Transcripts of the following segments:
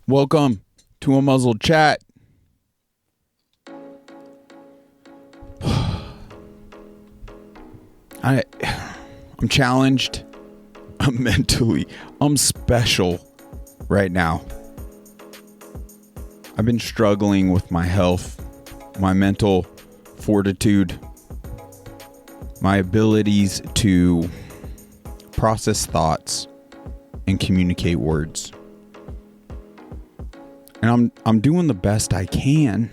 Welcome to a muzzled chat. I'm challenged. I'm mentally. I'm special right now. I've been struggling with my health, my mental fortitude, my abilities to process thoughts and communicate words. And I'm doing the best I can.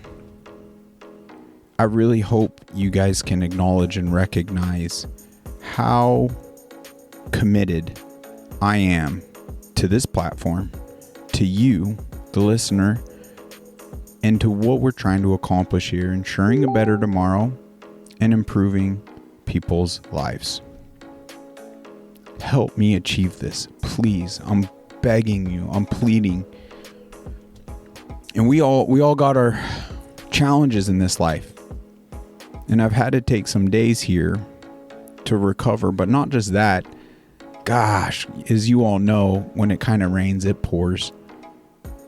I really hope you guys can acknowledge and recognize how committed I am to this platform, to you, the listener, and to what we're trying to accomplish here, ensuring a better tomorrow and improving people's lives. Help me achieve this, please. I'm begging you. I'm pleading. And we all got our challenges in this life. And I've had to take some days here to recover, but not just that. Gosh, as you all know, when it kind of rains, it pours.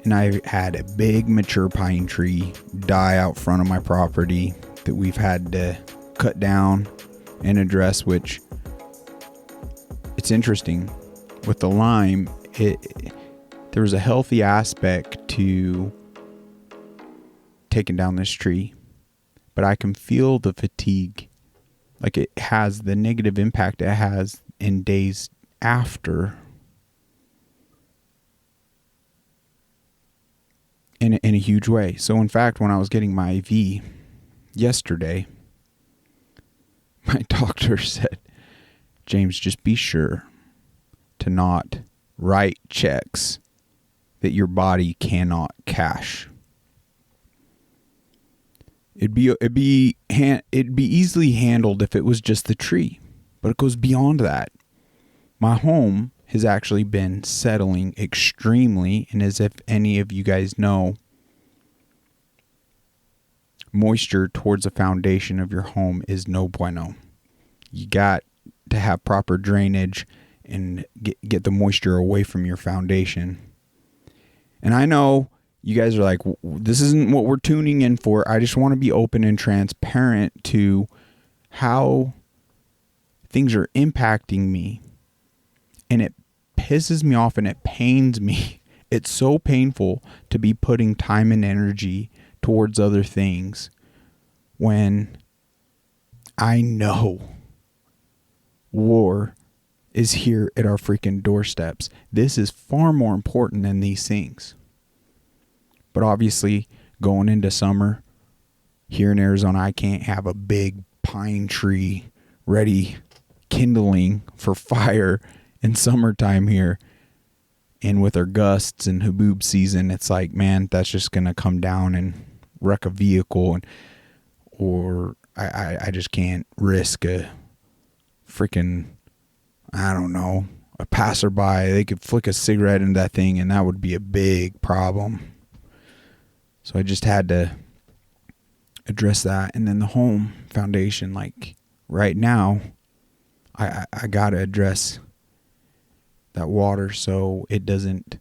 And I had a big mature pine tree die out front of my property that we've had to cut down and address, which it's interesting. With the Lyme, there was a healthy aspect to taking down this tree, but I can feel the fatigue, like it has the negative impact it has in days after in a huge way. So in fact, when I was getting my IV yesterday, my doctor said, James, just be sure to not write checks that your body cannot cash. It'd be easily handled if it was just the tree, but it goes beyond that. My home has actually been settling extremely, and as if any of you guys know, moisture towards the foundation of your home is no bueno. You got to have proper drainage and get the moisture away from your foundation. And I know you guys are like, this isn't what we're tuning in for. I just want to be open and transparent to how things are impacting me. And it pisses me off and it pains me. It's so painful to be putting time and energy towards other things when I know war is here at our freaking doorsteps. This is far more important than these things. But obviously, going into summer here in Arizona, I can't have a big pine tree ready kindling for fire in summertime here. And with our gusts and haboob season, it's like, man, that's just going to come down and wreck a vehicle. Or I just can't risk a freaking, I don't know, a passerby. They could flick a cigarette into that thing and that would be a big problem. So I just had to address that. And then the home foundation, like right now, I got to address that water so it doesn't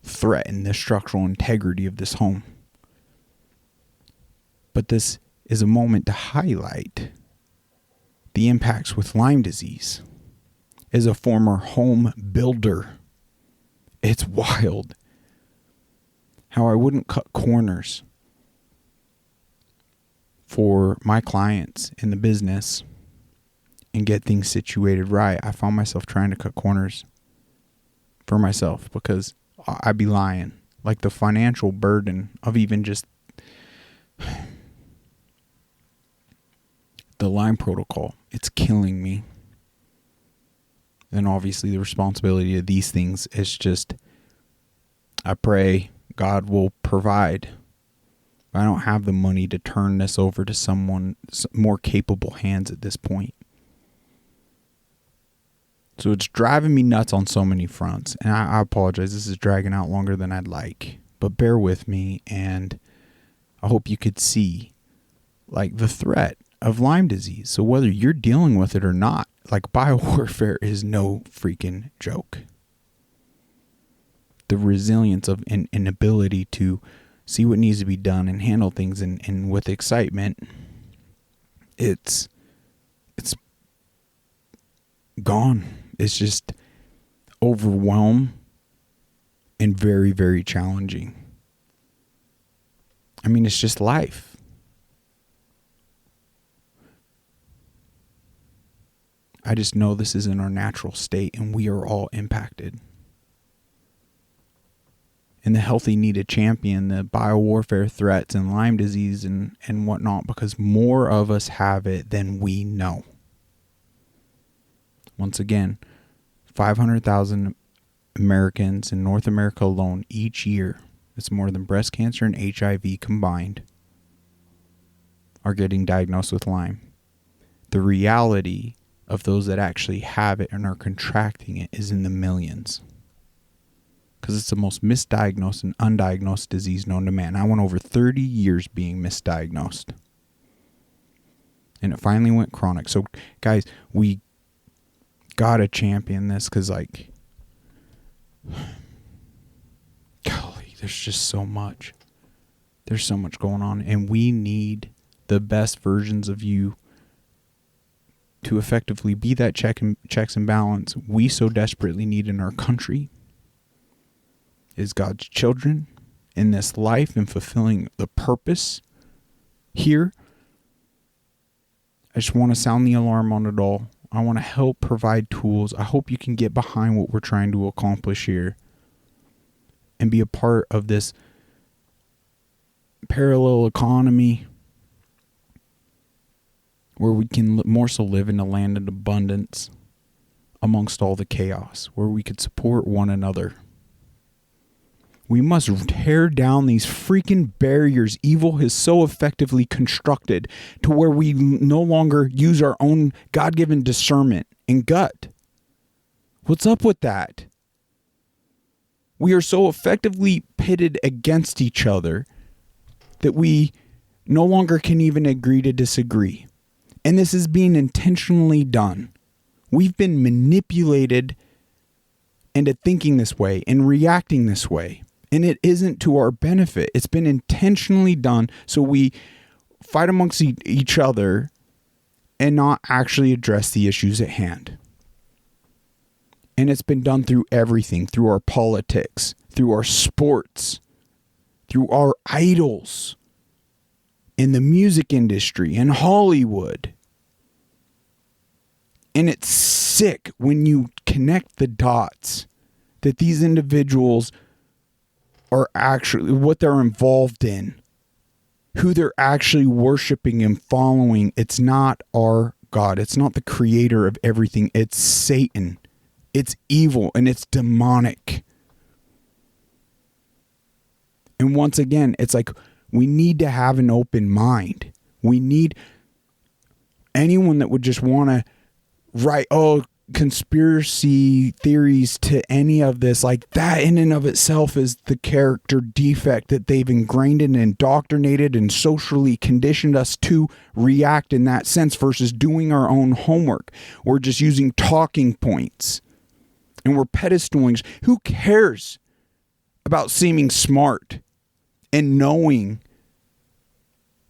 threaten the structural integrity of this home. But this is a moment to highlight the impacts with Lyme disease. As a former home builder, it's wild how I wouldn't cut corners for my clients in the business and get things situated right. I found myself trying to cut corners for myself because I'd be lying. Like the financial burden of even just the Lyme protocol, it's killing me. And obviously the responsibility of these things is just, I pray God will provide. I don't have the money to turn this over to someone more capable hands at this point. So it's driving me nuts on so many fronts. And I apologize. This is dragging out longer than I'd like. But bear with me. And I hope you could see like the threat of Lyme disease. So whether you're dealing with it or not, like biowarfare is no freaking joke. the resilience of and ability to see what needs to be done and handle things and with excitement, it's gone. It's just overwhelmed and very, very challenging. I mean, it's just life. I just know this isn't our natural state, and we are all impacted. And the healthy need a champion, the biowarfare threats and Lyme disease and whatnot, because more of us have it than we know. Once again, 500,000 Americans in North America alone each year, it's more than breast cancer and HIV combined, are getting diagnosed with Lyme. The reality of those that actually have it and are contracting it is in the millions. Because it's the most misdiagnosed and undiagnosed disease known to man. I went over 30 years being misdiagnosed. And it finally went chronic. So, guys, we gotta champion this, because, like, golly, there's just so much. There's so much going on. And we need the best versions of you to effectively be that checks and balance we so desperately need in our country, is God's children in this life and fulfilling the purpose here. I just want to sound the alarm on it all. I want to help provide tools. I hope you can get behind what we're trying to accomplish here and be a part of this parallel economy where we can more so live in a land of abundance amongst all the chaos, where we could support one another. We must tear down these freaking barriers evil has so effectively constructed to where we no longer use our own God-given discernment and gut. What's up with that? We are so effectively pitted against each other that we no longer can even agree to disagree. And this is being intentionally done. We've been manipulated into thinking this way and reacting this way. And it isn't to our benefit. It's been intentionally done so we fight amongst each other and not actually address the issues at hand. And it's been done through everything, through our politics, through our sports, through our idols, in the music industry, in Hollywood. And it's sick when you connect the dots that these individuals are actually, what they're involved in, who they're actually worshiping and following. It's not our God. It's not the creator of everything. It's Satan. It's evil and it's demonic. And once again, it's like we need to have an open mind. We need anyone that would just want to write, conspiracy theories to any of this, like that in and of itself is the character defect that they've ingrained and indoctrinated and socially conditioned us to react in that sense versus doing our own homework. We're just using talking points and we're pedestaling. Who cares about seeming smart and knowing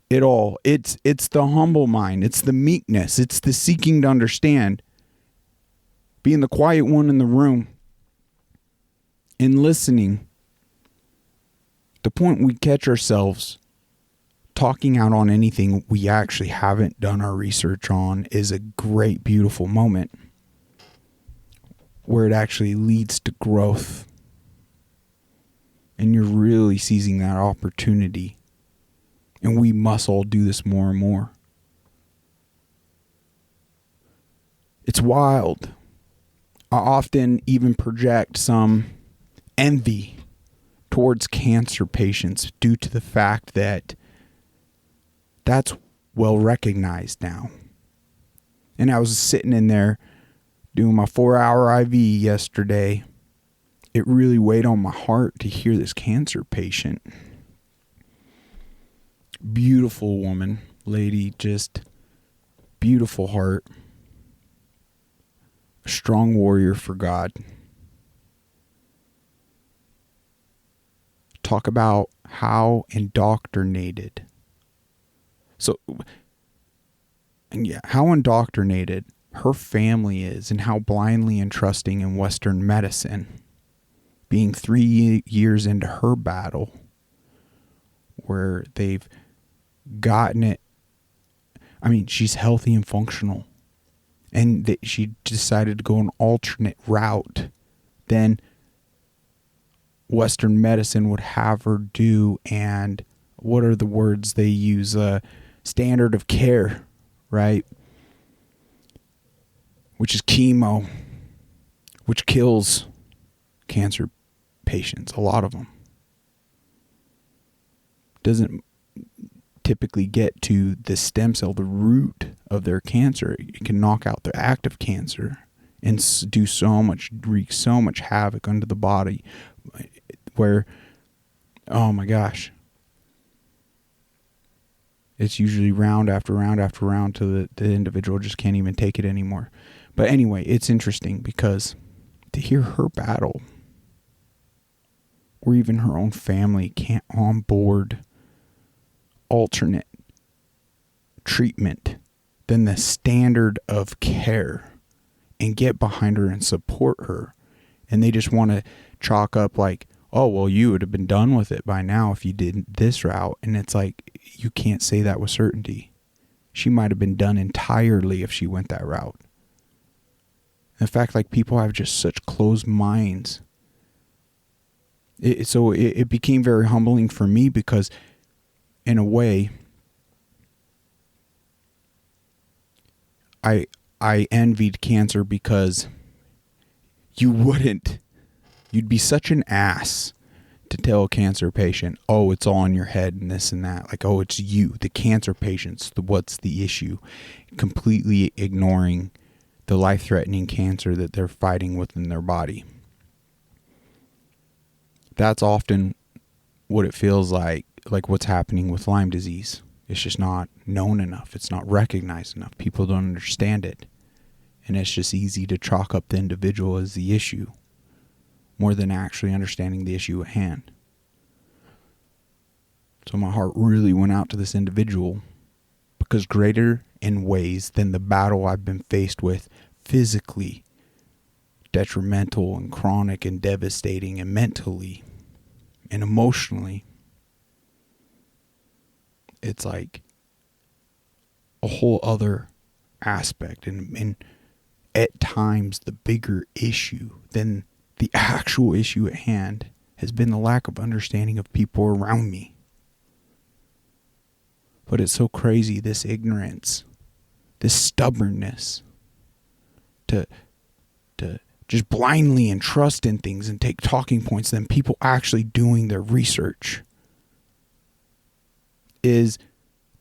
it all? It's the humble mind. It's the meekness. It's the seeking to understand. Being the quiet one in the room and listening. The point we catch ourselves talking out on anything we actually haven't done our research on is a great, beautiful moment where it actually leads to growth. And you're really seizing that opportunity. And we must all do this more and more. It's wild. I often even project some envy towards cancer patients due to the fact that that's well recognized now. And I was sitting in there doing my 4-hour IV yesterday. It really weighed on my heart to hear this cancer patient. Beautiful woman, lady, just beautiful heart. A strong warrior for God. talk about how indoctrinated. So, and yeah, how indoctrinated her family is and how blindly entrusting in Western medicine, being 3 years into her battle where they've gotten it. I mean, she's healthy and functional, and she decided to go an alternate route than Western medicine would have her do. And what are the words they use? Standard of care, right? Which is chemo, which kills cancer patients, a lot of them. Doesn't typically get to the stem cell, the root of their cancer. It can knock out the active cancer and wreak so much havoc under the body where, oh my gosh, it's usually round after round after round till the individual just can't even take it anymore. But anyway, it's interesting because to hear her battle, or even her own family can't onboard alternate treatment than the standard of care and get behind her and support her. And they just want to chalk up like, oh, well, you would have been done with it by now if you did this route. And it's like, you can't say that with certainty. She might have been done entirely if she went that route. In fact, like, people have just such closed minds. So it became very humbling for me because, in a way, I envied cancer because you'd be such an ass to tell a cancer patient, oh, it's all in your head and this and that. Like, oh, it's you, the cancer patients, what's the issue? Completely ignoring the life-threatening cancer that they're fighting within their body. That's often what it feels like what's happening with Lyme disease. It's just not known enough. It's not recognized enough. People don't understand it. And it's just easy to chalk up the individual as the issue more than actually understanding the issue at hand. So my heart really went out to this individual because greater in ways than the battle I've been faced with physically, detrimental and chronic and devastating and mentally and emotionally, it's like a whole other aspect and at times the bigger issue than the actual issue at hand has been the lack of understanding of people around me. But it's so crazy, this ignorance, this stubbornness to just blindly entrust in things and take talking points than people actually doing their research is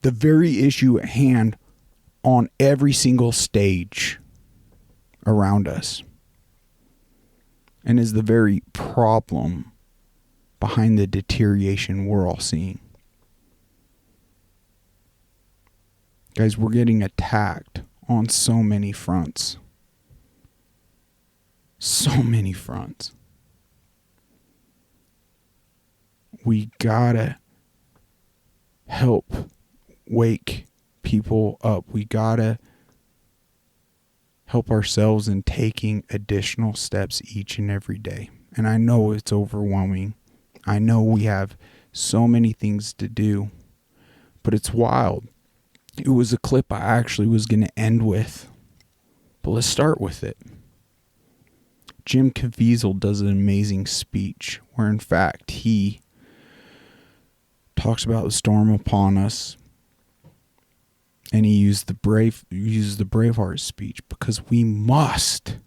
the very issue at hand on every single stage around us, and is the very problem behind the deterioration we're all seeing. Guys, we're getting attacked on so many fronts. So many fronts. We gotta help wake people up. We gotta help ourselves in taking additional steps each and every day. And I know it's overwhelming. I know we have so many things to do, but it's wild. It was a clip I actually was going to end with, but let's start with it. Jim Caviezel does an amazing speech where, in fact, he talks about the storm upon us, and he uses the Braveheart speech because we must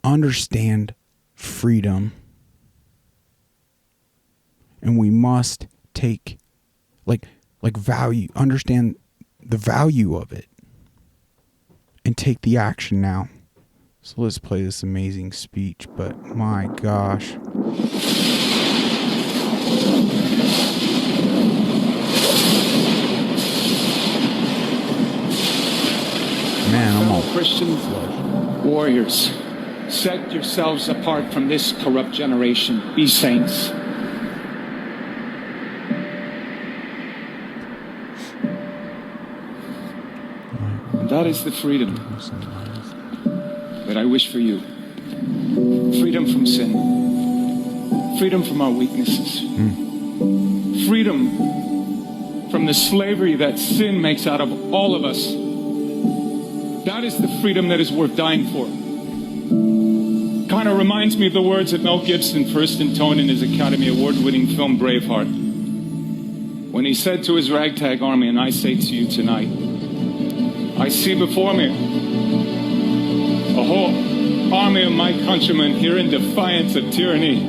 understand freedom, and we must take understand the value of it and take the action now. So let's play this amazing speech, but my gosh. Man, I'm all Christian warriors Set yourselves apart from this corrupt generation. Be saints. And that is the freedom that I wish for you. Freedom from sin. Freedom from our weaknesses. Freedom from the slavery that sin makes out of all of us. That is the freedom that is worth dying for. Kind of reminds me of the words that Mel Gibson first intoned in his Academy Award-winning film Braveheart, when he said to his ragtag army, and I say to you tonight, I see before me a whole army of my countrymen here in defiance of tyranny.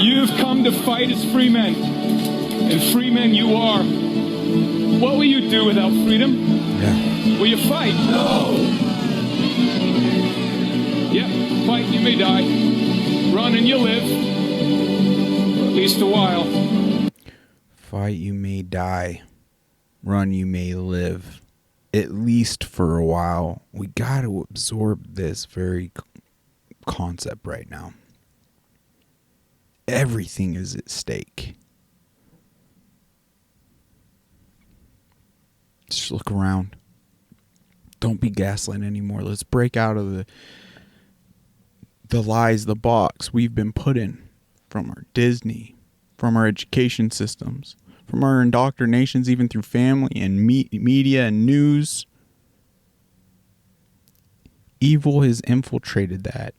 You've come to fight as free men, and free men you are. What will you do without freedom? Yeah. Will you fight? No! Yep, fight and you may die. Run and you live. For at least a while. Fight you may die. Run you may live. At least for a while. We got to absorb this very concept right now. Everything is at stake. Just look around. Don't be gaslit anymore. Let's break out of the lies, the box we've been put in from our Disney, from our education systems, from our indoctrinations, even through family and media and news. Evil has infiltrated that.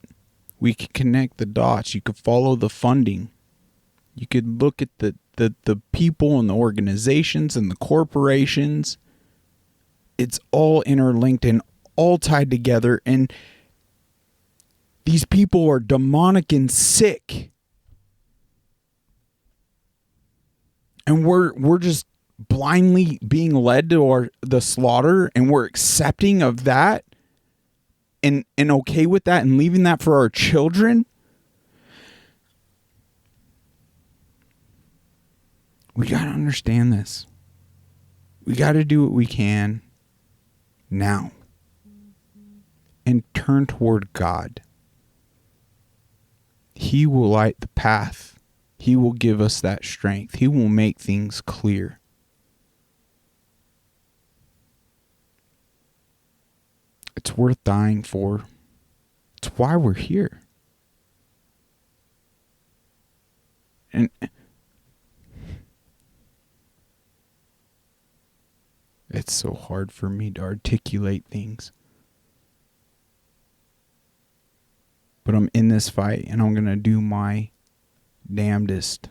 We could connect the dots. You could follow the funding. You could look at the people and the organizations and the corporations. It's all interlinked and all tied together. And these people are demonic and sick. And we're just blindly being led to the slaughter, and we're accepting of that and okay with that and leaving that for our children. We got to understand this. We got to do what we can now and turn toward God. He will light the path. He will give us that strength. He will make things clear. It's worth dying for. It's why we're here. And it's so hard for me to articulate things. But I'm in this fight, and I'm going to do my damnedest.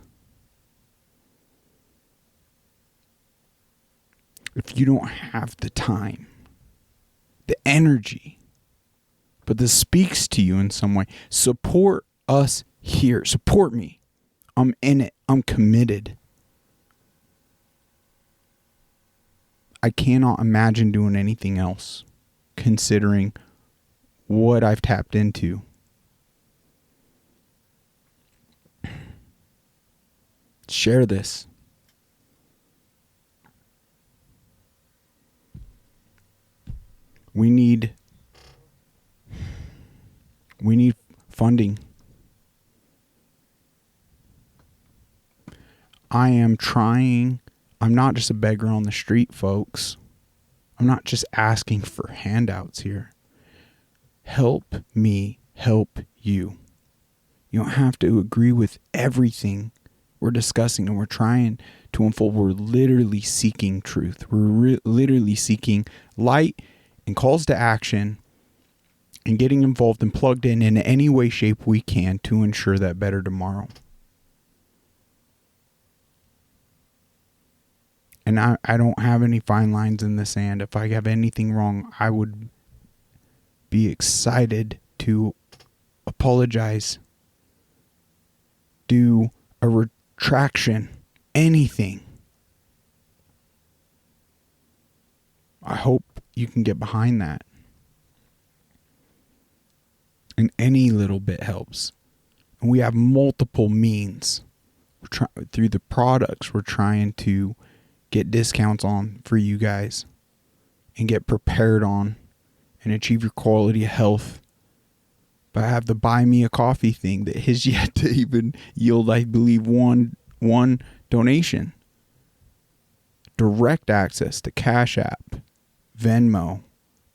If you don't have the time, the energy, but this speaks to you in some way, support us here. Support me. I'm in it. I'm committed. I cannot imagine doing anything else, considering what I've tapped into. Share this. We need funding. I am trying. I'm not just a beggar on the street, folks. I'm not just asking for handouts here. Help me help you. You don't have to agree with everything we're discussing and we're trying to unfold. We're literally seeking truth. We're literally seeking light and calls to action and getting involved and plugged in any way, shape we can to ensure that better tomorrow. And I don't have any fine lines in the sand. If I have anything wrong, I would be excited to apologize, do a retraction, anything. I hope you can get behind that. And any little bit helps. And we have multiple means. Through the products, we're trying to get discounts on for you guys and get prepared on and achieve your quality of health But I have the buy me a coffee thing that has yet to even yield, I believe, one donation. Direct access to Cash App, Venmo,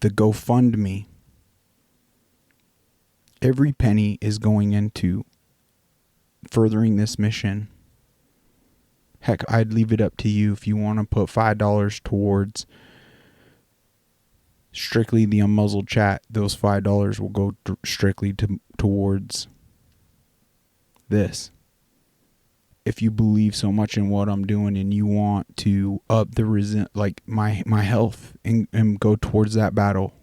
the GoFundMe. Every penny is going into furthering this mission. Heck, I'd leave it up to you if you want to put $5 towards strictly the Unmuzzled Chat. Those $5 will go strictly towards this. If you believe so much in what I'm doing and you want to up the my health and go towards that battle,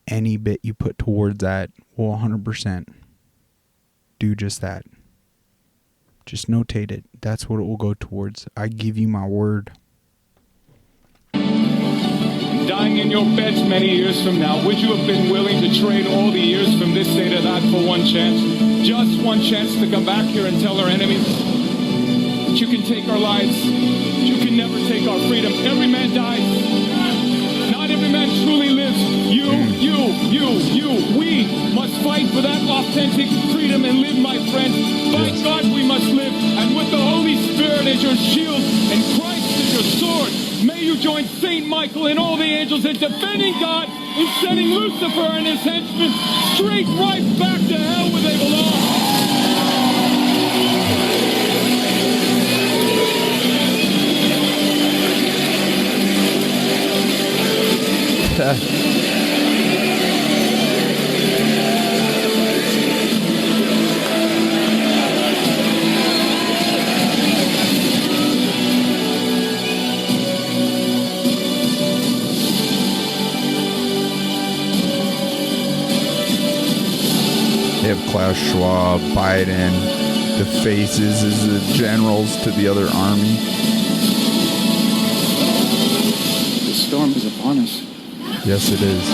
any bit you put towards that will 100% do just that. Just notate it. That's what it will go towards. I give you my word. Dying in your beds many years from now, would you have been willing to trade all the years from this day to that for one chance? Just one chance to come back here and tell our enemies that you can take our lives, but you can never take our freedom. Every man dies. Not every man truly lives. We must fight for that authentic freedom and live, my friends. By God, we must live. And with the Holy Spirit as your shield and Christ as your sword, may you join Saint Michael and all the angels in defending God and sending Lucifer and his henchmen straight right back to hell where they belong. They have Klaus Schwab, Biden, the faces as the generals to the other army. The storm is upon us. Yes, it is.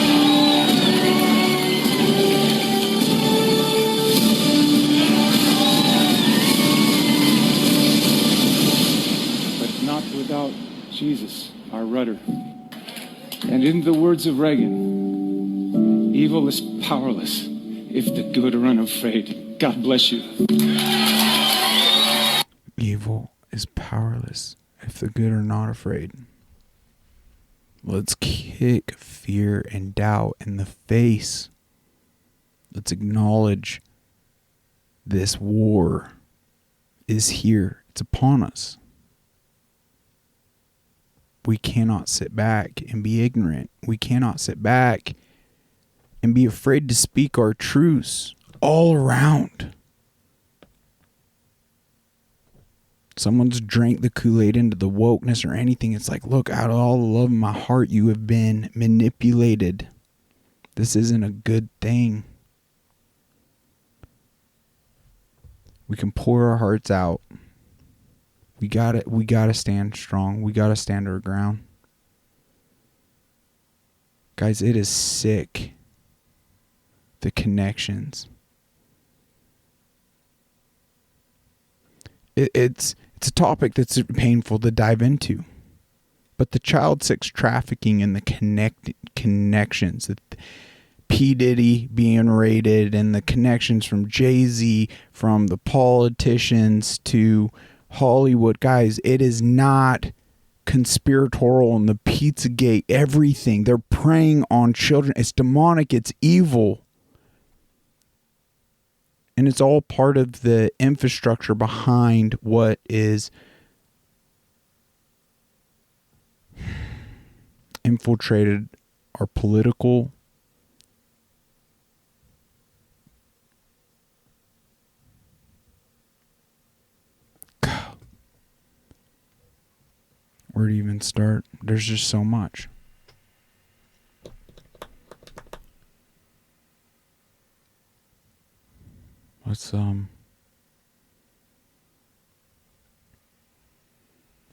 But not without Jesus, our rudder. And in the words of Reagan, evil is powerless if the good are unafraid. God bless you. Evil is powerless if the good are not afraid. Let's kick fear and doubt in the face. Let's acknowledge this war is here. It's upon us. We cannot sit back and be ignorant. We cannot sit back and be afraid to speak our truths all around. Someone's drank the Kool-Aid into the wokeness or anything. It's like, look, out of all the love in my heart, you have been manipulated. This isn't a good thing. We can pour our hearts out. We gotta stand strong. We gotta stand our ground. Guys, it is sick. The connections. It's a topic that's painful to dive into. But the child sex trafficking and the connections, that P. Diddy being raided and the connections from Jay-Z, from the politicians to Hollywood, guys, it is not conspiratorial in the Pizzagate, everything. They're preying on children. It's demonic. It's evil. And it's all part of the infrastructure behind what is infiltrated our political where to even start? There's just so much. Let's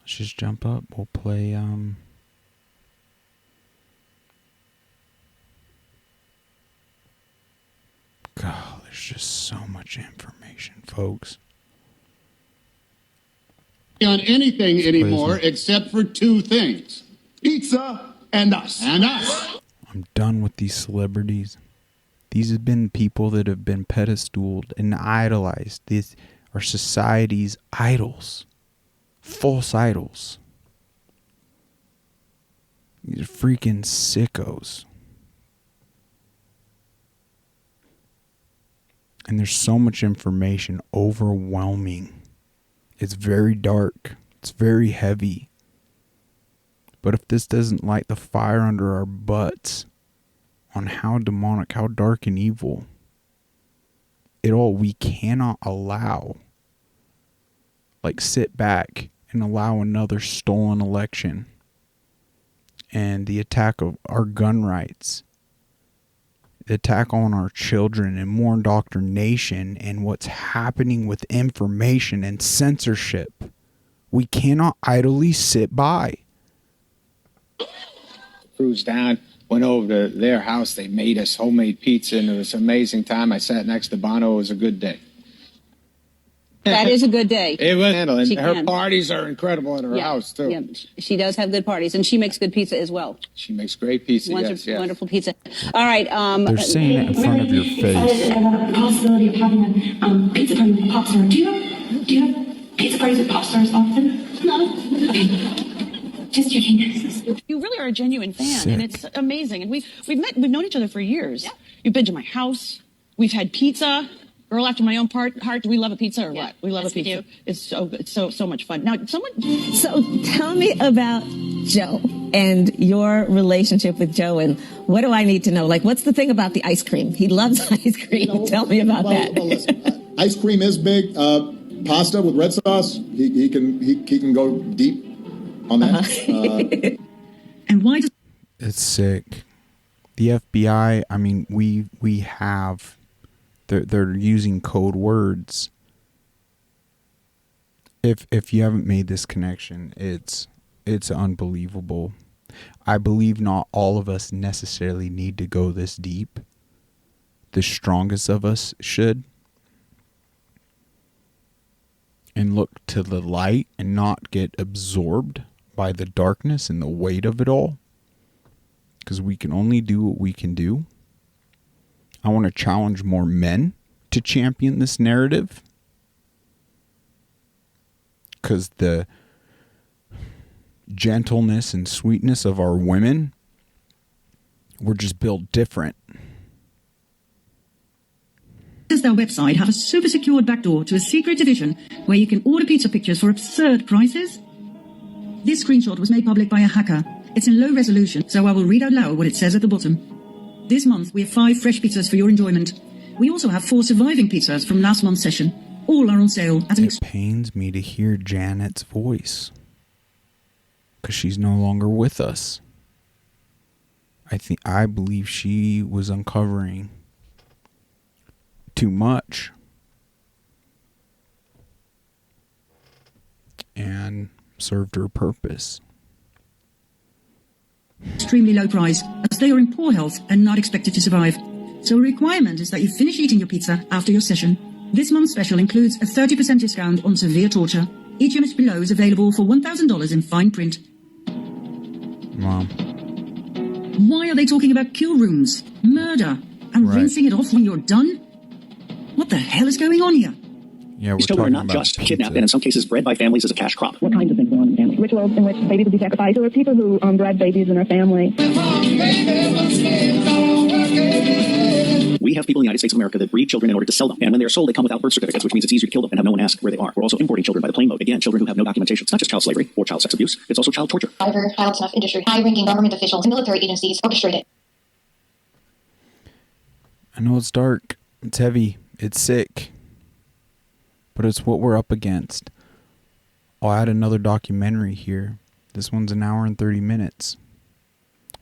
just jump up. We'll play God, there's just so much information, folks. On anything anymore except for two things: pizza and us. And us. I'm done with these celebrities. These have been people that have been pedestaled and idolized. These are society's idols. False idols. These are freaking sickos. And there's so much information, overwhelming. It's very dark. It's very heavy. But if this doesn't light the fire under our butts on how demonic, how dark and evil we cannot allow, like, sit back and allow another stolen election and the attack of our gun rights, the attack on our children, and more indoctrination, and what's happening with information and censorship. We cannot idly sit by. Cruised down, went over to their house. They made us homemade pizza, and it was an amazing time. I sat next to Bono. It was a good day. That is a good day. It was, and She her can. parties are incredible at her house, too. Yeah, she does have good parties, and she makes good pizza as well. She makes great pizza, Wonderful, yes. wonderful pizza. All right. They're saying it in front of your face. The possibility of having a pizza party with a pop star. Do you have pizza parties with pop stars often? No. Okay. Just checking. You really are a genuine fan, Sick. and it's amazing. And we've known each other for years. Yeah. You've been to my house. We've had pizza. Girl after my own heart. Do we love a pizza or what? We love a pizza. do. It's so good. So much fun. Now, So tell me about Joe and your relationship with Joe, and what do I need to know? Like, what's the thing about the ice cream? He loves ice cream. Tell me about that. Well, listen, ice cream is big. Pasta with red sauce, he can go deep on that. And why does It's sick. The FBI, I mean, we have, they're using code words. If you haven't made this connection, it's unbelievable. I believe not all of us necessarily need to go this deep. The strongest of us should. And look to the light and not get absorbed by the darkness and the weight of it all. Because we can only do what we can do. I want to challenge more men to champion this narrative. Because the gentleness and sweetness of our women, we're just built different. does their website have a super secured backdoor to a secret division where you can order pizza pictures for absurd prices? This screenshot was made public by a hacker. It's in low resolution, so I will read out loud what it says at the bottom. This month, we have 5 fresh pizzas for your enjoyment. We also have 4 surviving pizzas from last month's session. All are on sale at an It pains me to hear Janet's voice. Because she's no longer with us. I believe she was uncovering too much. And served her purpose. extremely low price, as they are in poor health and not expected to survive. So a requirement is that you finish eating your pizza after your session. This month's special includes a 30% discount on severe torture. Each image below is available for $1,000 in fine print. Mom. Why are they talking about kill rooms, murder, and Right. rinsing it off when you're done? What the hell is going on here? Yeah, we're These children are talking not about just pizza. kidnapped and in some cases bred by families as a cash crop. What kinds of things go on in families? Rituals in which babies would be sacrificed. There were people who bred babies in their family. We have people in the United States of America that breed children in order to sell them. And when they're sold, they come without birth certificates, which means it's easier to kill them and have no one ask where they are. We're also importing children by the plane load. Again, children who have no documentation. It's not just child slavery or child sex abuse. It's also child torture. However, child snuff industry, high-ranking government officials and military agencies orchestrate it. I know it's dark. It's heavy. It's sick. But it's what we're up against. I'll add another documentary here. This one's an hour and 30 minutes.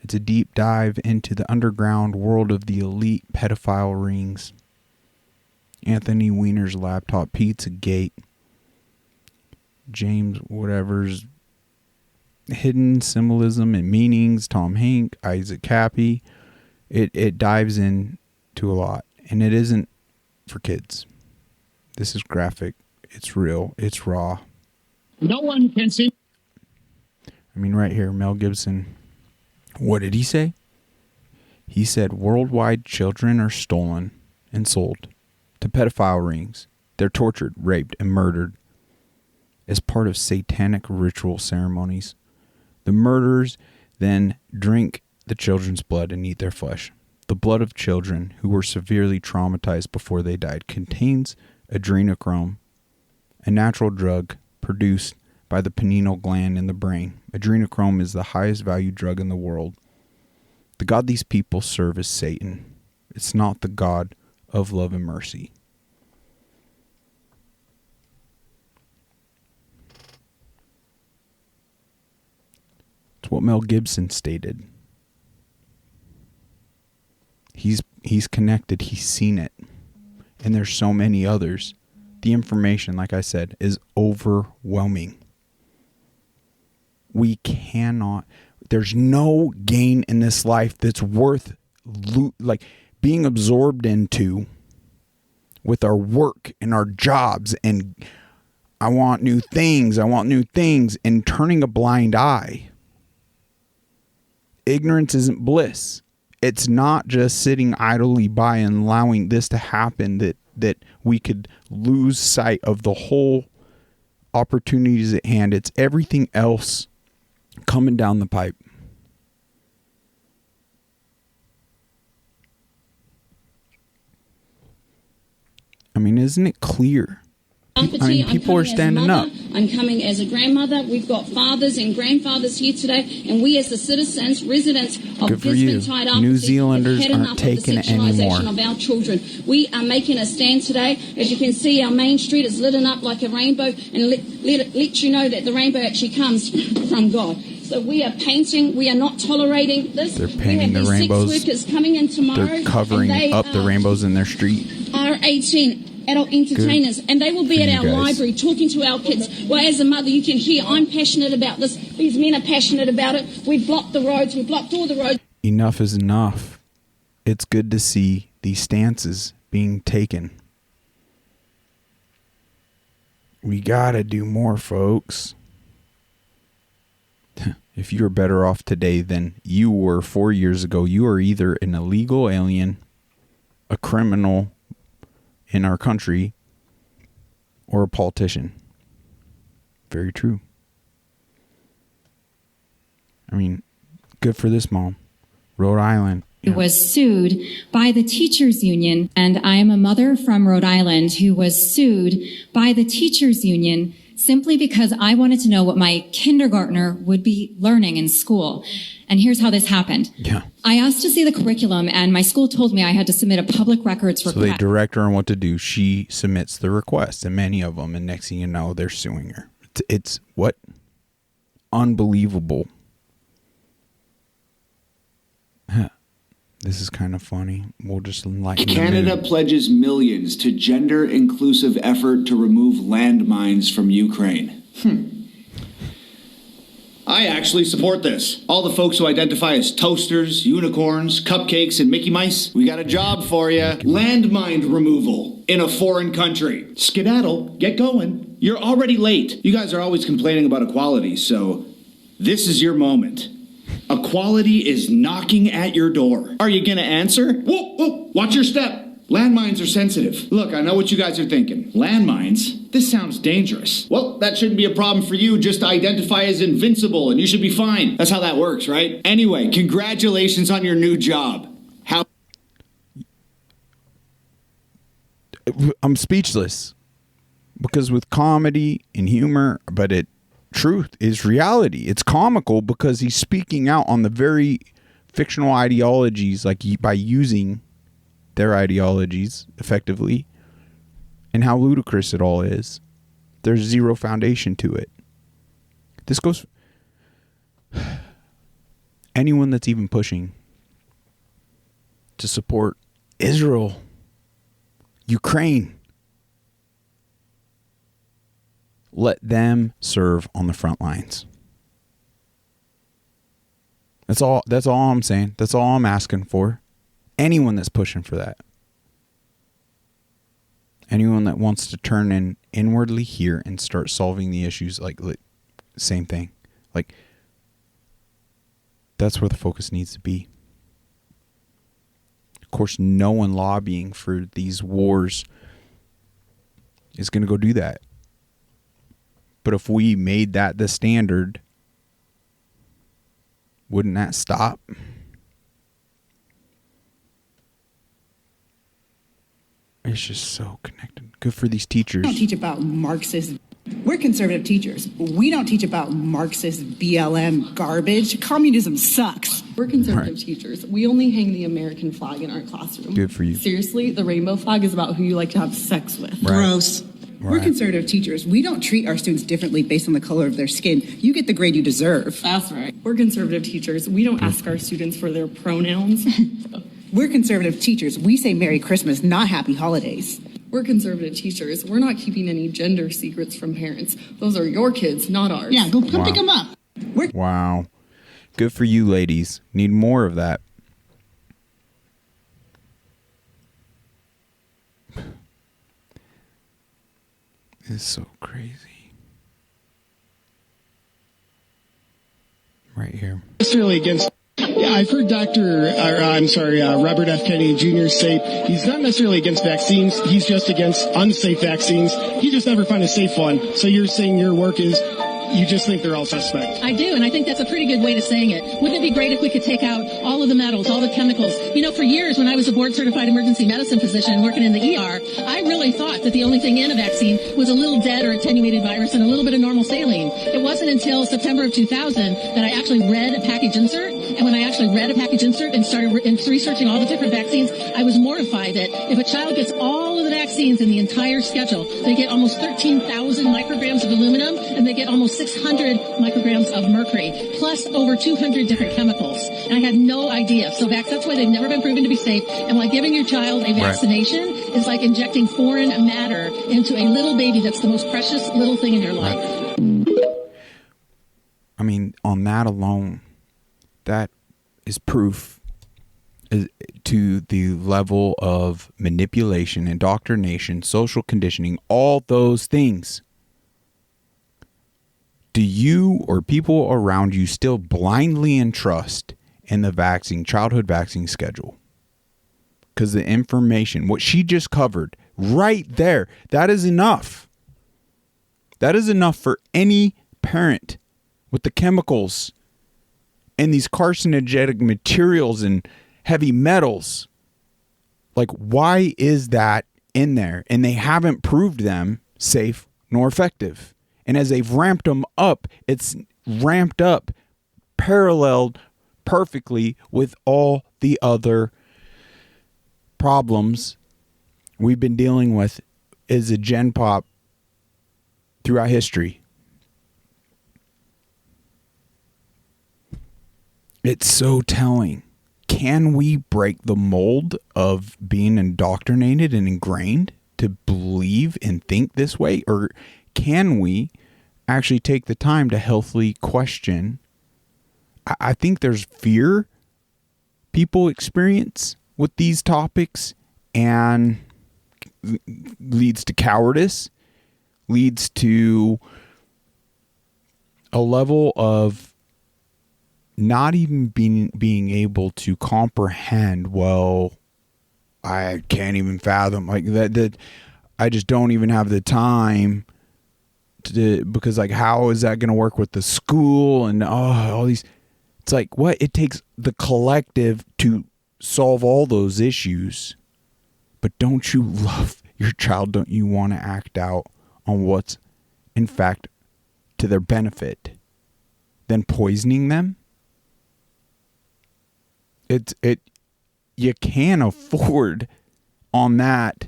It's a deep dive into the underground world of the elite pedophile rings. Anthony Weiner's laptop pizza gate. James whatever's hidden symbolism and meanings. Tom Hanks, Isaac Cappy. It dives into a lot. And it isn't for kids. This is graphic. It's real. It's raw. No one can see. I mean, right here, Mel Gibson. What did he say? He said worldwide children are stolen and sold to pedophile rings. They're tortured, raped, and murdered as part of satanic ritual ceremonies. The murderers then drink the children's blood and eat their flesh. The blood of children who were severely traumatized before they died contains adrenochrome, a natural drug produced by the pineal gland in the brain. Adrenochrome is the highest value drug in the world. The God these people serve is Satan. It's not the God of love and mercy. It's what Mel Gibson stated. He's connected. He's seen it. And there's so many others. The information, like I said, is overwhelming. We cannot... There's no gain in this life that's worth being absorbed into with our work and our jobs and I want new things, and turning a blind eye. Ignorance isn't bliss. It's not just sitting idly by and allowing this to happen that we could lose sight of the whole opportunities at hand. It's everything else coming down the pipe. I mean, isn't it clear? I mean, people are standing up. I'm coming as a grandmother. We've got fathers and grandfathers here today, and we as the citizens, residents of Gisborne tied up. New Zealanders aren't taking it anymore. Of our children. We are making a stand today. As you can see, our main street is lit up like a rainbow, and let you know that the rainbow actually comes from God. So we are painting. We are not tolerating this. They're painting the rainbows. Sex workers coming in tomorrow. They're covering up the rainbows in their street. R18 adult entertainers, and they will be at our library talking to our kids. Well, as a mother, you can hear I'm passionate about this. These men are passionate about it. We've blocked the roads. We've blocked all the roads. Enough is enough. It's good to see these stances being taken. We gotta do more, folks. If you're better off today than you were 4 years ago, you are either an illegal alien, a criminal in our country, or a politician. Very true. I mean, good for this mom. Rhode Island. Who was sued by the teachers union, and I am a mother from Rhode Island who was sued by the teachers union simply because I wanted to know what my kindergartner would be learning in school. And here's how this happened. Yeah. I asked to see the curriculum, and my school told me I had to submit a public records request. So they direct her on what to do. She submits the request, and many of them, and next thing you know, they're suing her. It's what? Unbelievable. This is kind of funny. We'll just enlighten Canada pledges millions to gender-inclusive effort to remove landmines from Ukraine. I actually support this. All the folks who identify as toasters, unicorns, cupcakes, and Mickey Mice, we got a job for you. Landmine removal in a foreign country. Skedaddle, get going. You're already late. You guys are always complaining about equality, so this is your moment. Equality is knocking at your door. Are you gonna answer? Whoa, whoa, watch your step. Landmines are sensitive. Look, I know what you guys are thinking. Landmines? This sounds dangerous. Well, that shouldn't be a problem for you. Just identify as invincible and you should be fine. That's how that works, right? Anyway, congratulations on your new job. How? I'm speechless. Because with comedy and humor, but truth is reality. It's comical because he's speaking out on the very fictional ideologies, like by using their ideologies effectively, and how ludicrous it all is. There's zero foundation to it. This goes... Anyone that's even pushing to support Israel, Ukraine, let them serve on the front lines. That's all I'm saying. That's all I'm asking for. Anyone that's pushing for that. Anyone that wants to turn in inwardly here and start solving the issues, like same thing. Like, that's where the focus needs to be. Of course, no one lobbying for these wars is going to go do that. But if we made that the standard, wouldn't that stop? It's just so connected. Good for these teachers. We don't teach about Marxist. We're conservative teachers. We don't teach about Marxist BLM garbage. Communism sucks. We're conservative teachers. We only hang the American flag in our classroom. Good for you. Seriously, the rainbow flag is about who you like to have sex with. Right. Gross. We're conservative teachers. We don't treat our students differently based on the color of their skin. You get the grade you deserve. That's right. We're conservative teachers. We don't ask our students for their pronouns. We're conservative teachers. We say Merry Christmas, not Happy Holidays. We're conservative teachers. We're not keeping any gender secrets from parents. Those are your kids, not ours. Yeah, go pick them up. Wow. Good for you, ladies. Need more of that. It's so crazy. Right here. Necessarily against. Yeah, I've heard Robert F. Kennedy Jr. say he's not necessarily against vaccines. He's just against unsafe vaccines. He just never find a safe one. So you're saying your work is you just think they're all suspect. I do, and I think that's a pretty good way to saying it. Wouldn't it be great if we could take out all of the metals, all the chemicals? You know, for years when I was a board-certified emergency medicine physician working in the ER, I really thought that the only thing in a vaccine was a little dead or attenuated virus and a little bit of normal saline. It wasn't until September of 2000 that I actually read a package insert, and when I actually read a package insert and started researching all the different vaccines, I was mortified that if a child gets all of the vaccines in the entire schedule, they get almost 13,000 micrograms of aluminum, and they get almost 600 micrograms of mercury, plus over 200 different chemicals. And I had no idea. So that's why they've never been proven to be safe. And like giving your child a vaccination is like injecting foreign matter into a little baby that's the most precious little thing in your life. I mean, on that alone, that is proof to the level of manipulation, indoctrination, social conditioning, all those things. Do you or people around you still blindly entrust in the childhood vaccine schedule? Because the information, what she just covered right there, that is enough. That is enough for any parent with the chemicals and these carcinogenic materials and heavy metals. Like, why is that in there? And they haven't proved them safe nor effective. And as they've ramped them up, it's ramped up, paralleled perfectly with all the other problems we've been dealing with as a Gen Pop throughout history. It's so telling. Can we break the mold of being indoctrinated and ingrained to believe and think this way? Or can we actually take the time to healthily question? I think there's fear people experience with these topics, and leads to cowardice, leads to a level of not even being able to comprehend. Well, I can't even fathom like that I just don't even have the time to, because like, how is that going to work with the school and all these? It's like, what? It takes the collective to solve all those issues. But don't you love your child? Don't you want to act out on what's in fact to their benefit than poisoning them? You can afford on that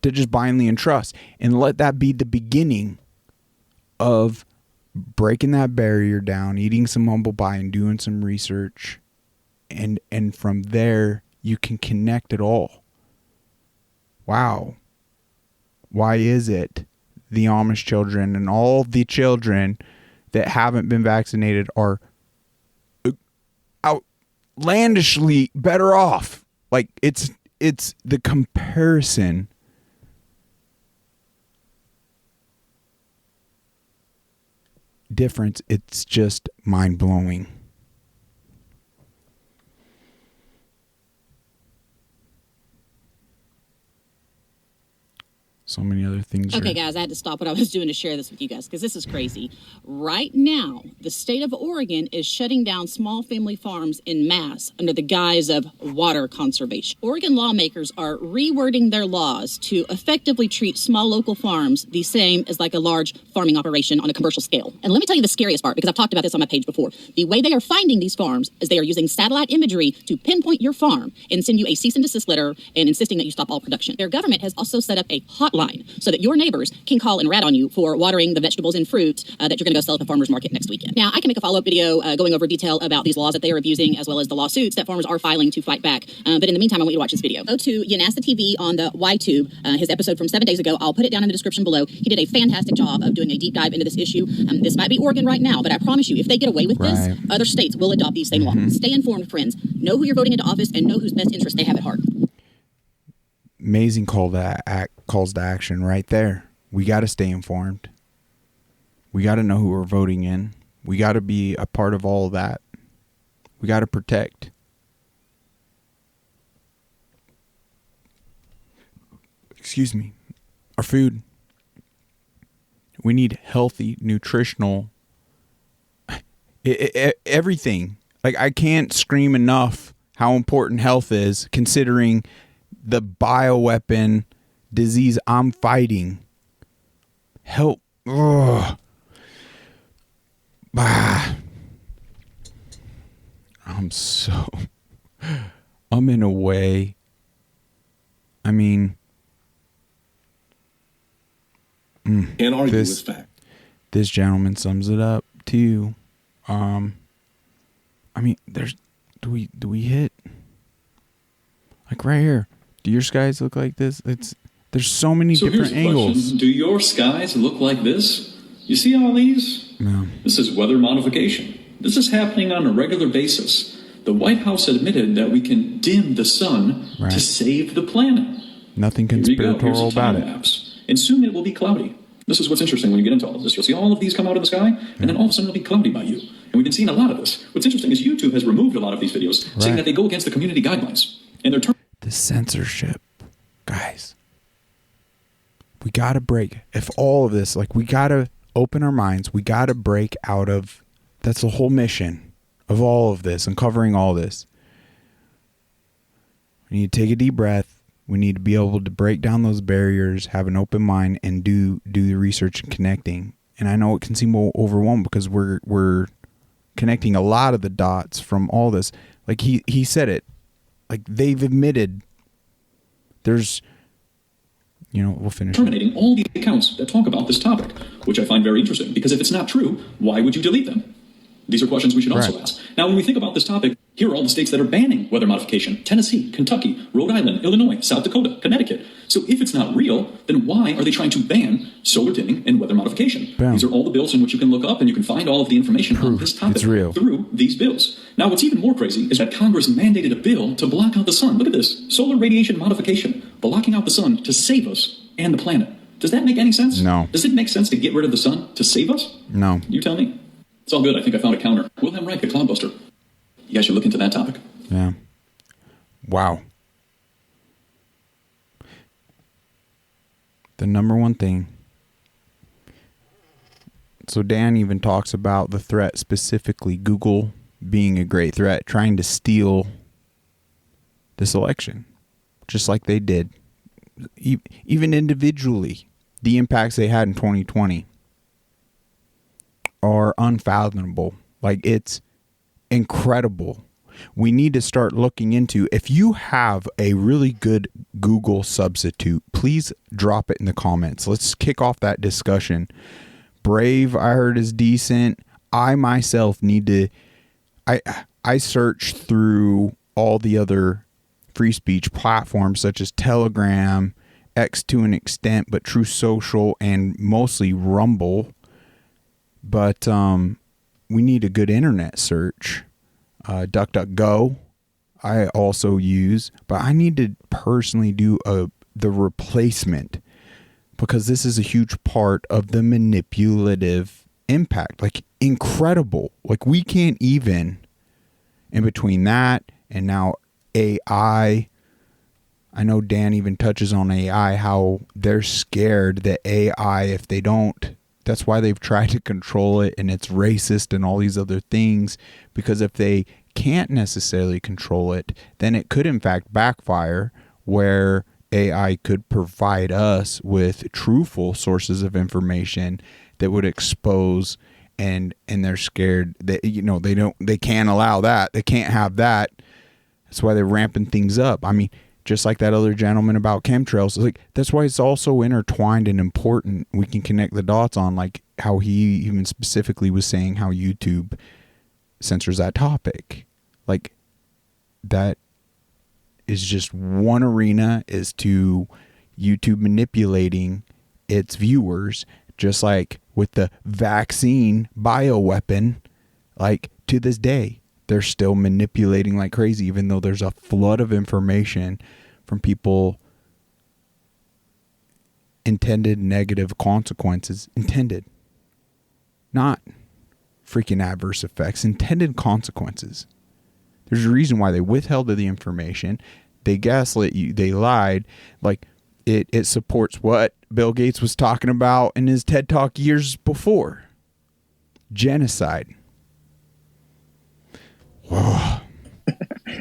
to just blindly entrust and let that be the beginning of breaking that barrier down, eating some humble pie and doing some research. And from there, you can connect it all. Wow. Why is it the Amish children and all the children that haven't been vaccinated are outlandishly better off? Like, it's the comparison difference. It's just mind-blowing. So many other things. Okay, guys, I had to stop what I was doing to share this with you guys because this is crazy. Right now, the state of Oregon is shutting down small family farms en masse under the guise of water conservation. Oregon lawmakers are rewording their laws to effectively treat small local farms the same as like a large farming operation on a commercial scale. And let me tell you the scariest part, because I've talked about this on my page before. The way they are finding these farms is they are using satellite imagery to pinpoint your farm and send you a cease and desist letter and insisting that you stop all production. Their government has also set up a hotline so that your neighbors can call and rat on you for watering the vegetables and fruit that you're going to go sell at the farmer's market next weekend. Now, I can make a follow-up video going over detail about these laws that they are abusing, as well as the lawsuits that farmers are filing to fight back. But in the meantime, I want you to watch this video. Go to Yanasta TV on the YTube, his episode from 7 days ago. I'll put it down in the description below. He did a fantastic job of doing a deep dive into this issue. This might be Oregon right now, but I promise you, if they get away with this, other states will adopt these same laws. Stay informed, friends. Know who you're voting into office and know whose best interest they have at heart. Amazing calls to action right there. We got to stay informed. We got to know who we're voting in. We got to be a part of all of that. We got to protect. Excuse me. Our food. We need healthy, nutritional, everything. Like, I can't scream enough how important health is, considering the bioweapon disease I'm fighting. Help. Ugh. I'm in a way. I mean, can't argue with fact. This gentleman sums it up too. I mean, do we hit like right here? Do your skies look like this? There's so many different angles. Do your skies look like this? You see all these? No. This is weather modification. This is happening on a regular basis. The White House admitted that we can dim the sun to save the planet. Nothing conspiratorial about it. Maps. And soon it will be cloudy. This is what's interesting when you get into all of this. You'll see all of these come out of the sky, and then all of a sudden it'll be cloudy by you. And we've been seeing a lot of this. What's interesting is YouTube has removed a lot of these videos, saying that they go against the community guidelines. And they're the censorship, guys. We got to break. If all of this, like, we got to open our minds. We got to break out of. That's the whole mission of all of this and covering all this. We need to take a deep breath. We need to be able to break down those barriers, have an open mind, and do the research and connecting. And I know it can seem overwhelming because we're connecting a lot of the dots from all this. Like he said it. Like, they've admitted there's, we'll finish. Terminating all the accounts that talk about this topic, which I find very interesting, because if it's not true, why would you delete them? These are questions we should also ask. Now, when we think about this topic, here are all the states that are banning weather modification: Tennessee, Kentucky, Rhode Island, Illinois, South Dakota, Connecticut. So if it's not real, then why are they trying to ban solar dimming and weather modification? Bam. These are all the bills in which you can look up, and you can find all of the information on this topic through these bills. Now, what's even more crazy is that Congress mandated a bill to block out the sun. Look at this. Solar radiation modification, blocking out the sun to save us and the planet. Does that make any sense? No. Does it make sense to get rid of the sun to save us? No. You tell me. It's all good. I think I found a counter. Wilhelm Reich, the Cloudbuster. You guys should look into that topic. Yeah. Wow. The number one thing. So Dan even talks about the threat, specifically Google being a great threat, trying to steal this election, just like they did. Even individually, the impacts they had in 2020 are unfathomable. Like, it's incredible. We need to start looking into, if you have a really good Google substitute, please drop it in the comments. Let's kick off that discussion. Brave, I heard, is decent. I myself need to, I search through all the other free speech platforms such as Telegram, X to an extent, but True Social, and mostly Rumble. But we need a good internet search. DuckDuckGo I also use, but I need to personally do the replacement, because this is a huge part of the manipulative impact. Like, incredible. Like, we can't even, in between that and now AI, I know Dan even touches on AI, how they're scared that AI, if they don't, that's why they've tried to control it, and it's racist and all these other things, because if they can't necessarily control it, then it could in fact backfire, where AI could provide us with truthful sources of information that would expose, and they're scared that, you know, they can't allow that. They can't have that. That's why they're ramping things up. I mean, just like that other gentleman about chemtrails, like that's why it's all so intertwined and important. We can connect the dots on, like, how he even specifically was saying how YouTube censors that topic. Like, that is just one arena, is to YouTube manipulating its viewers, just like with the vaccine bioweapon. Like, to this day, they're still manipulating like crazy, even though there's a flood of information from people. Intended negative consequences. Intended. Not freaking adverse effects. Intended consequences. There's a reason why they withheld the information. They gaslit you. They lied. Like, it supports what Bill Gates was talking about in his TED Talk years before. Genocide. Whoa.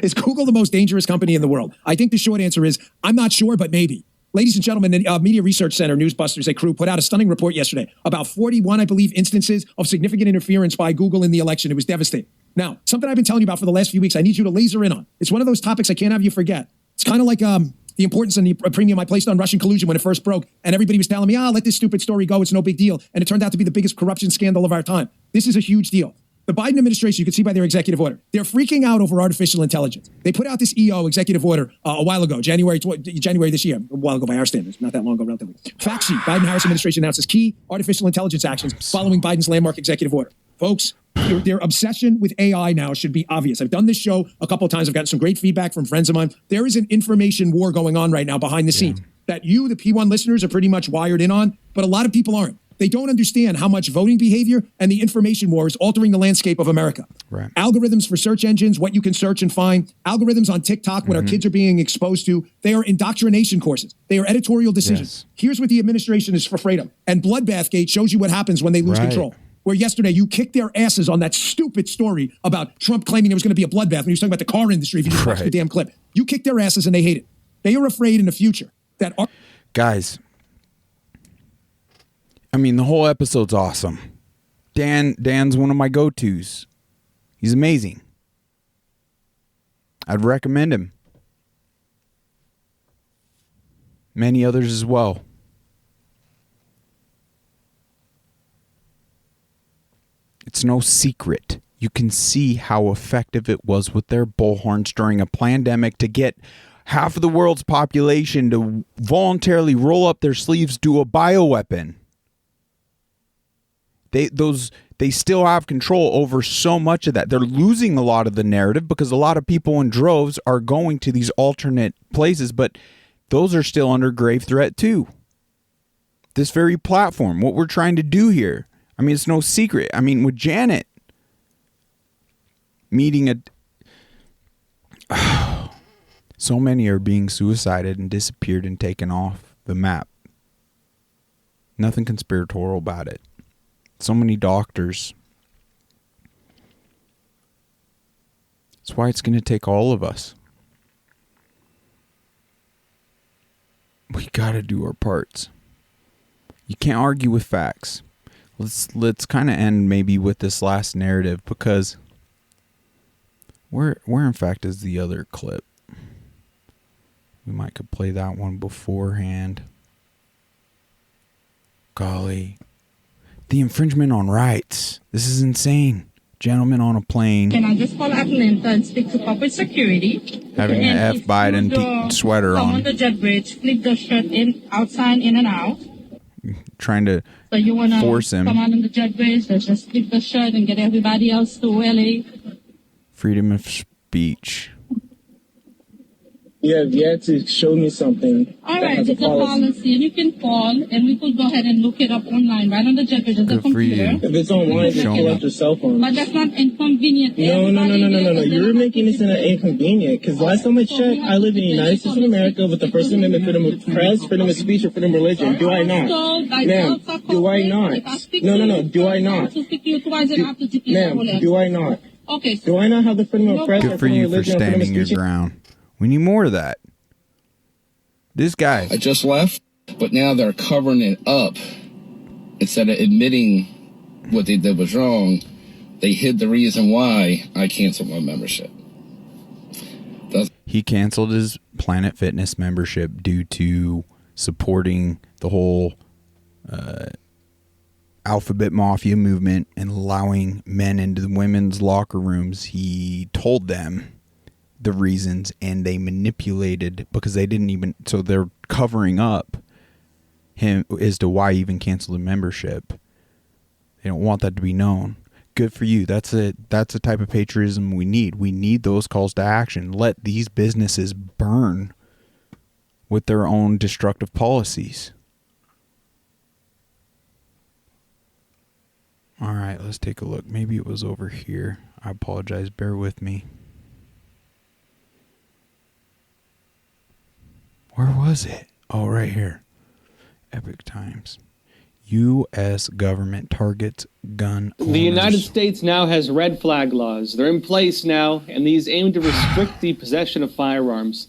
Is Google the most dangerous company in the world? I think the short answer is, I'm not sure, but maybe. Ladies and gentlemen, the Media Research Center, Newsbusters, a crew, put out a stunning report yesterday about 41, I believe, instances of significant interference by Google in the election. It was devastating. Now, something I've been telling you about for the last few weeks, I need you to laser in on. It's one of those topics I can't have you forget. It's kind of like the importance and the premium I placed on Russian collusion when it first broke, and everybody was telling me, let this stupid story go, it's no big deal. And it turned out to be the biggest corruption scandal of our time. This is a huge deal. The Biden administration, you can see by their executive order, they're freaking out over artificial intelligence. They put out this EO executive order a while ago, January this year, a while ago by our standards, not that long ago, relatively. Fact sheet, Biden-Harris administration announces key artificial intelligence actions following Biden's landmark executive order. Folks, their obsession with AI now should be obvious. I've done this show a couple of times. I've gotten some great feedback from friends of mine. There is an information war going on right now behind the scenes that you, the P1 listeners, are pretty much wired in on, but a lot of people aren't. They don't understand how much voting behavior and the information war is altering the landscape of America. Right. Algorithms for search engines, what you can search and find, algorithms on TikTok, what our kids are being exposed to. They are indoctrination courses. They are editorial decisions. Yes. Here's what the administration is afraid of. And Bloodbath Gate shows you what happens when they lose control. Where yesterday you kicked their asses on that stupid story about Trump claiming there was going to be a bloodbath when he was talking about the car industry. If you just watch the damn clip, you kicked their asses and they hate it. They are afraid in the future that guys. I mean, the whole episode's awesome. Dan's one of my go-tos. He's amazing. I'd recommend him. Many others as well. It's no secret. You can see how effective it was with their bullhorns during a pandemic to get half of the world's population to voluntarily roll up their sleeves to a bioweapon. They still have control over so much of that. They're losing a lot of the narrative because a lot of people in droves are going to these alternate places, but those are still under grave threat too. This very platform, what we're trying to do here. I mean, it's no secret. I mean, with Janet meeting so many are being suicided and disappeared and taken off the map. Nothing conspiratorial about it. So many doctors. That's why it's going to take all of us. We got to do our parts. You can't argue with facts. Let's kind of end maybe with this last narrative, because where in fact is the other clip? We might could play that one beforehand. Golly. The infringement on rights. This is insane. Gentleman on a plane. Can I just call Atlanta and speak to corporate security? Having an F. Biden sweater come on. the jet bridge, flip the shirt outside, in and out. Trying to so you wanna force him. Come on the jet bridge, just flip the shirt and get everybody else to LA. Freedom of speech. You have yet to show me something. All right, it's a policy, and you can call, and we could go ahead and look it up online, right on the jet. There's a computer. If it's online, just pull up your cell phone. But that's not inconvenient. No. You're making this inconvenient. Because last time I checked, I live in the United States of America with the First Amendment, freedom of press, freedom of speech, or freedom of religion. Do I not? Ma'am, do I not? No. Do I not? Ma'am, do I not? Okay. Do I not have the freedom of press? Good for you for standing your ground. We need more of that. This guy. I just left, but now they're covering it up. Instead of admitting what they did was wrong, they hid the reason why I canceled my membership. He canceled his Planet Fitness membership due to supporting the whole Alphabet Mafia movement and allowing men into the women's locker rooms. He told them the reasons, and they manipulated because they didn't even, so they're covering up him as to why he even canceled the membership. They don't want that to be known. Good for you. That's a type of patriotism we need. We need those calls to action. Let these businesses burn with their own destructive policies. All right, let's take a look. Maybe it was over here. I apologize. Bear with me. Where was it? Oh, right here. Epic Times. U.S. government targets gun owners. The United States now has red flag laws. They're in place now, and these aim to restrict the possession of firearms.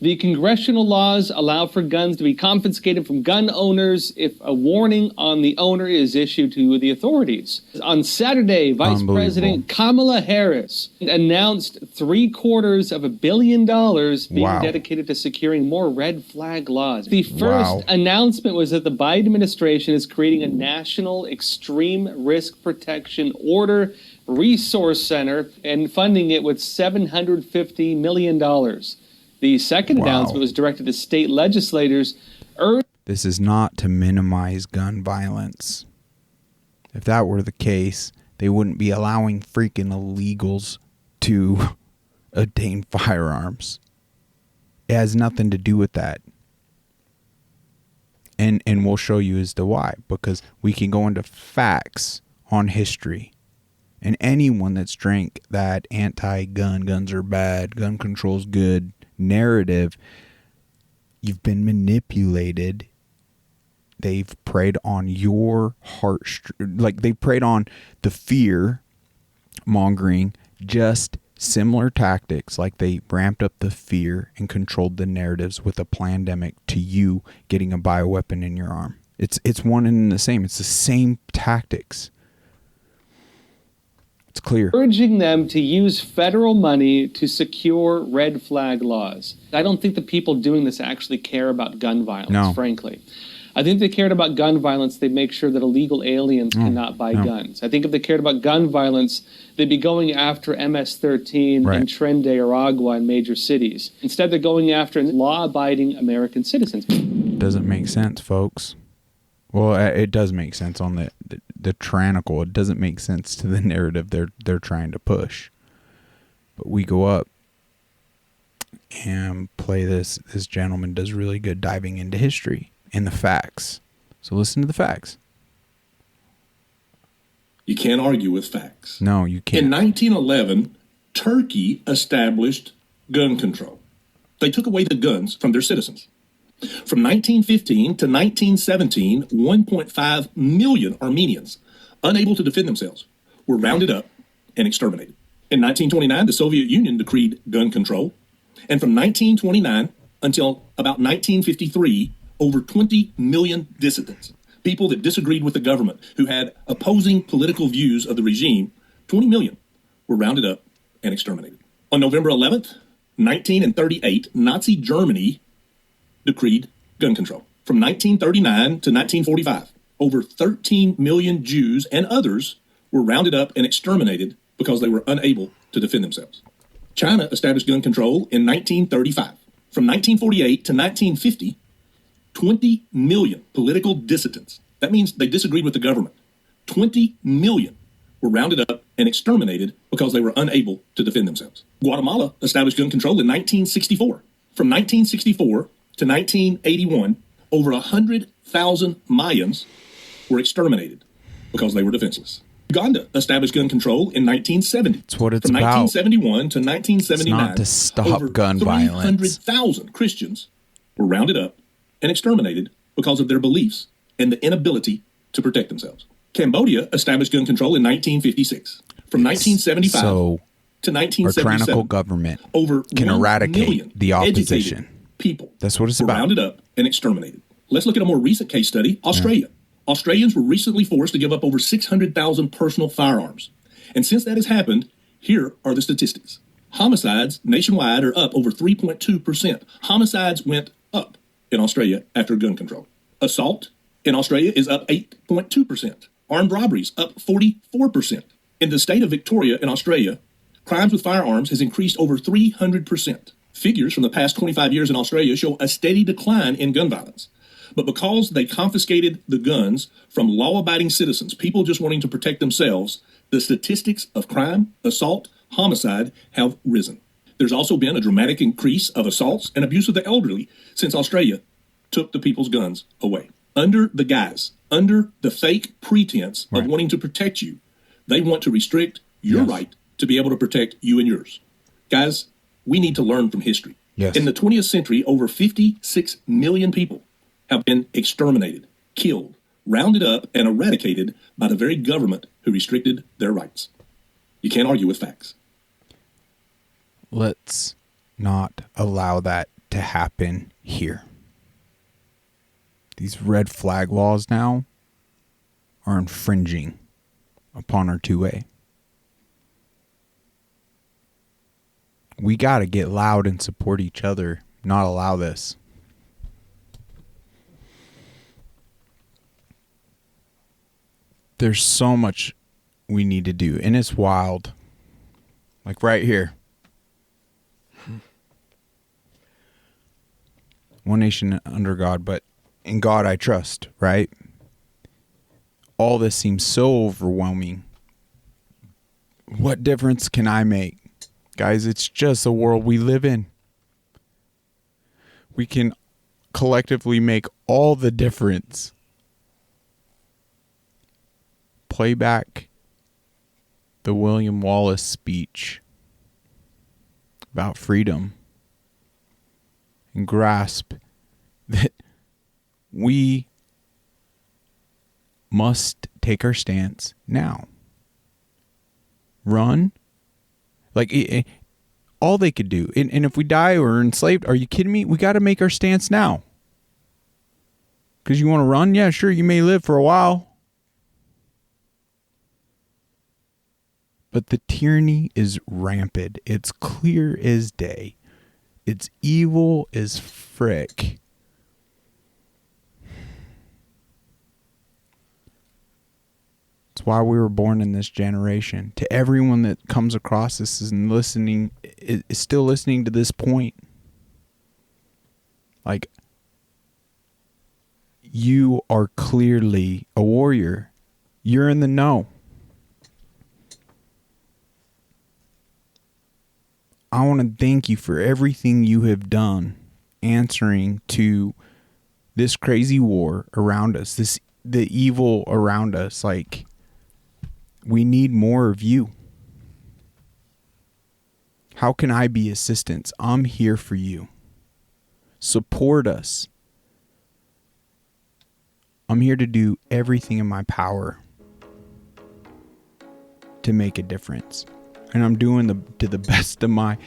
The congressional laws allow for guns to be confiscated from gun owners if a warning on the owner is issued to the authorities. On Saturday, Vice President Kamala Harris announced $750 million being dedicated to securing more red flag laws. The first announcement was that the Biden administration is creating a national extreme risk protection order resource center and funding it with $750 million. The second announcement was directed to state legislators. This is not to minimize gun violence. If that were the case, they wouldn't be allowing freaking illegals to obtain firearms. It has nothing to do with that. And we'll show you as to why. Because we can go into facts on history. And anyone that's drank that anti-gun, guns are bad, gun control's good narrative, you've been manipulated. They've preyed on your heart, like they preyed on the fear mongering, just similar tactics, like they ramped up the fear and controlled the narratives with a pandemic to you getting a bioweapon in your arm. It's one and the same. It's the same tactics. It's clear. Urging them to use federal money to secure red flag laws. I don't think the people doing this actually care about gun violence, frankly. I think if they cared about gun violence, they'd make sure that illegal aliens cannot buy guns. I think if they cared about gun violence, they'd be going after MS-13 in Tren de Aragua in major cities. Instead, they're going after law-abiding American citizens. Doesn't make sense, folks. Well, it does make sense on the tyrannical. It doesn't make sense to the narrative they're trying to push. But we go up and play this. This gentleman does really good diving into history and the facts. So listen to the facts. You can't argue with facts. No, you can't. In 1911, Turkey established gun control. They took away the guns from their citizens. From 1915 to 1917, 1.5 million Armenians, unable to defend themselves, were rounded up and exterminated. In 1929, the Soviet Union decreed gun control. And from 1929 until about 1953, over 20 million dissidents, people that disagreed with the government, who had opposing political views of the regime, 20 million were rounded up and exterminated. On November 11th, 1938, Nazi Germany decreed gun control. From 1939 to 1945, over 13 million Jews and others were rounded up and exterminated because they were unable to defend themselves. China established gun control in 1935. From 1948 to 1950, 20 million political dissidents, that means they disagreed with the government, 20 million were rounded up and exterminated because they were unable to defend themselves. Guatemala established gun control in 1964. From 1964 to 1981, over 100,000 Mayans were exterminated because they were defenseless. Uganda established gun control in 1970. That's what it's From about. 1971 to 1979, It's not to stop over gun violence. 300,000 Christians were rounded up and exterminated because of their beliefs and the inability to protect themselves. Cambodia established gun control in 1956. From 1975 to 1977, our tyrannical government over can 1 eradicate million the opposition. educated people That's what it's were about. rounded up and exterminated. Let's look at a more recent case study, Australia. Australians were recently forced to give up over 600,000 personal firearms. And since that has happened, here are the statistics. Homicides nationwide are up over 3.2%. Homicides went up in Australia after gun control. Assault in Australia is up 8.2%. Armed robberies up 44%. In the state of Victoria in Australia, crimes with firearms has increased over 300%. Figures from the past 25 years in Australia show a steady decline in gun violence. But because they confiscated the guns from law-abiding citizens, people just wanting to protect themselves, the statistics of crime, assault, homicide have risen. There's also been a dramatic increase of assaults and abuse of the elderly since Australia took the people's guns away. Under the guise, under the fake pretense of wanting to protect you, they want to restrict your right to be able to protect you and yours. Guys, we need to learn from history. Yes. In the 20th century, over 56 million people have been exterminated, killed, rounded up, and eradicated by the very government who restricted their rights. You can't argue with facts. Let's not allow that to happen here. These red flag laws now are infringing upon our 2A. We got to get loud and support each other, not allow this. There's so much we need to do, and it's wild. Like right here. One nation under God, but in God I trust, right? All this seems so overwhelming. What difference can I make? Guys, it's just the world we live in. We can collectively make all the difference. Play back the William Wallace speech about freedom and grasp that we must take our stance now. Run. Like, all they could do. And if we die or are enslaved, are you kidding me? We got to make our stance now. Because you want to run? Yeah, sure, you may live for a while. But the tyranny is rampant. It's clear as day. It's evil as frick. It's why we were born in this generation. To everyone that comes across this and listening, is still listening to this point. Like, you are clearly a warrior. You're in the know. I want to thank you for everything you have done answering to this crazy war around us, the evil around us. Like, we need more of you. How can I be assistance? I'm here for you. Support us. I'm here to do everything in my power to make a difference. And I'm doing to the best of my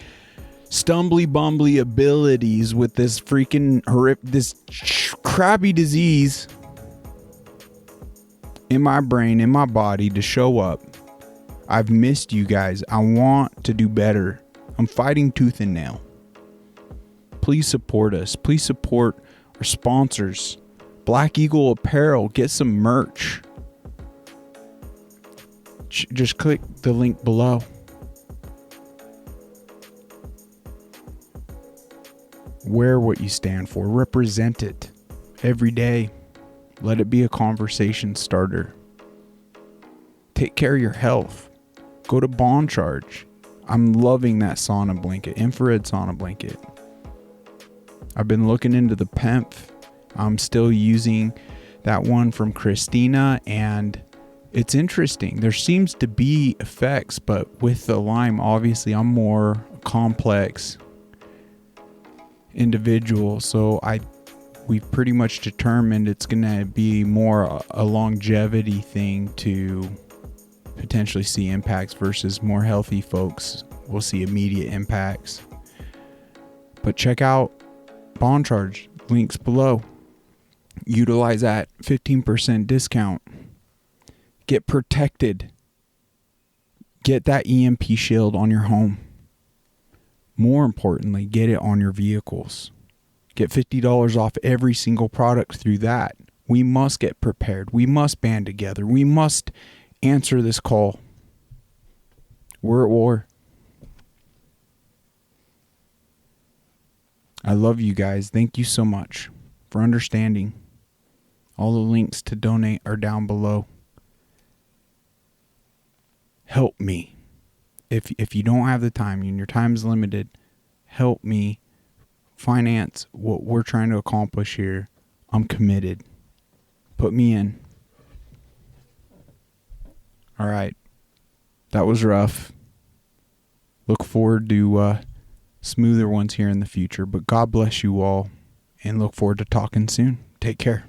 stumbly bumbly abilities with this freaking this crappy disease in my brain, in my body to show up. I've missed you guys. I want to do better. I'm fighting tooth and nail. Please support us. Please support our sponsors. Black Eagle Apparel. Get some merch. Just click the link below. Wear what you stand for. Represent it every day. Let it be a conversation starter. Take care of your health. Go to Bond Charge. I'm loving that sauna blanket, infrared sauna blanket. I've been looking into the PEMF. I'm still using that one from Christina, and it's interesting. There seems to be effects, but with the Lyme, obviously, I'm more complex individual, so we've pretty much determined it's going to be more a longevity thing to potentially see impacts versus more healthy folks will see immediate impacts. But check out Bond Charge, links below. Utilize that 15% discount. Get protected. Get that EMP shield on your home. More importantly, get it on your vehicles. Get $50 off every single product through that. We must get prepared. We must band together. We must answer this call. We're at war. I love you guys. Thank you so much for understanding. All the links to donate are down below. Help me. If you don't have the time and your time is limited, help me finance what we're trying to accomplish here. I'm committed. Put me in. All right. That was rough. Look forward to smoother ones here in the future. But God bless you all, and look forward to talking soon. Take care.